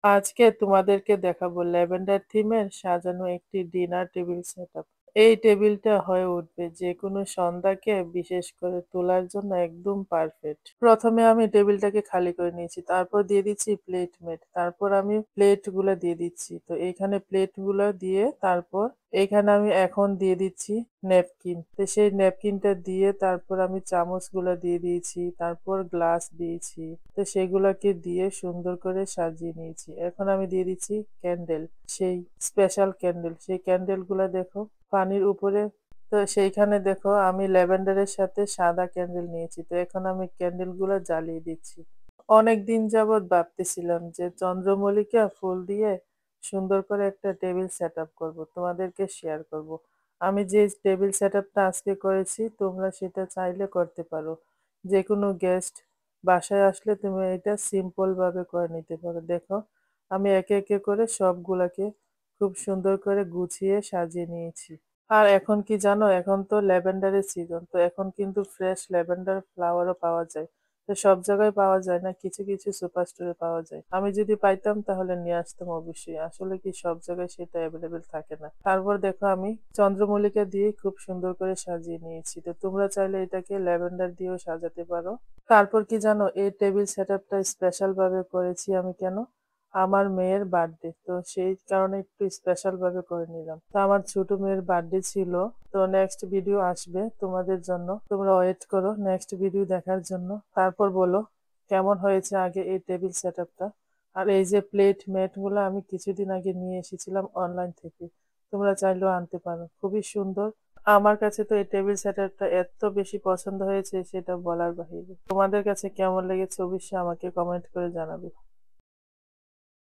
আজকে তোমাদেরকে দেখাবো ল্যাভেন্ডার থিমের সাজানো একটি ডিনার টেবিল সেটআপ। এই টেবিলটা হয়ে উঠবে যেকোনো সন্ধ্যাকে বিশেষ করে তোলার জন্য একদম পারফেক্ট। প্রথমে আমি টেবিলটাকে খালি করে নিয়েছি, তারপর দিয়ে দিচ্ছি প্লেট ম্যাট, তারপর আমি প্লেট গুলা দিয়ে দিচ্ছি। তো এখানে প্লেট গুলা দিয়ে তারপর এখানে আমি এখন দিয়ে দিচ্ছি ন্যাপকিন। তো সেই ন্যাপকিনটা দিয়ে তারপর আমি চামচ গুলা দিয়ে দিয়েছি, তারপর গ্লাস দিয়েছি। তো সেগুলাকে দিয়ে সুন্দর করে সাজিয়ে নিয়েছি। এখন আমি দিয়ে দিচ্ছি ক্যান্ডেল, সেই স্পেশাল ক্যান্ডেল। সেই ক্যান্ডেল গুলা দেখো পানির উপরে। তো সেইখানে দেখো আমি ল্যাভেন্ডারের সাথে সাদা ক্যান্ডেল নিয়েছি। তো এখন আমি ক্যান্ডেল গুলা জ্বালিয়ে দিচ্ছি। অনেক দিন যাবৎ ভাবতেছিলাম যে চন্দ্রমল্লিকা ফুল দিয়ে সুন্দর করে একটা টেবিল সেট আপ করবো, তোমাদেরকে শেয়ার করব। আমি যে টেবিল সেট আপটা আজকে করেছি তোমরা সেটা চাইলে করতে পারো। যে কোনো গেস্ট বাসায় আসলে তুমি এটা সিম্পল ভাবে করে নিতে পারো। দেখো আমি একে একে করে সবগুলাকে খুব সুন্দর করে গুছিয়ে সাজিয়ে নিয়েছি। আর এখন কি জানো, এখন তো ল্যাভেন্ডারের সিজন, তো এখন কিন্তু ফ্রেশ ল্যাভেন্ডার ফ্লাওয়ারও পাওয়া যায়। তো সব জায়গায় পাওয়া যায় না, কিছু কিছু সুপার স্টোরে পাওয়া যায়। আমি যদি পাইতাম তাহলে নিয়ে আসতাম অবশ্যই, আসলে কি সব জায়গায় সেটা অ্যাভেলেবেল থাকে না। তারপর দেখো আমি চন্দ্রমল্লিকা দিয়ে খুব সুন্দর করে সাজিয়ে নিয়েছি। তো তোমরা চাইলে এটাকে ল্যাভেন্ডার দিয়েও সাজাতে পারো। তারপর কি জানো, এই টেবিল সেট আপটা স্পেশাল ভাবে করেছি আমি। কেন? আমার মেয়ের বার্থডে, তো সেই কারণে একটু স্পেশাল ভাবে করে নিলাম। তো আমার ছোট মেয়ের বার্থডে ছিল। তো নেক্সট ভিডিও আসবে তোমাদের জন্য, তোমরা ওয়েট করো নেক্সট ভিডিও দেখার জন্য। তারপর বলো কেমন হয়েছে আগে এই টেবিল সেট আপটা। আর এই যে প্লেট ম্যাট গুলো আমি কিছুদিন আগে নিয়ে এসেছিলাম অনলাইন থেকে, তোমরা চাইলেও আনতে পারো, খুবই সুন্দর। আমার কাছে তো এই টেবিল সেট আপটা এত বেশি পছন্দ হয়েছে সেটা বলার বাহিরে। তোমাদের কাছে কেমন লেগেছে অবশ্যই আমাকে কমেন্ট করে জানাবে।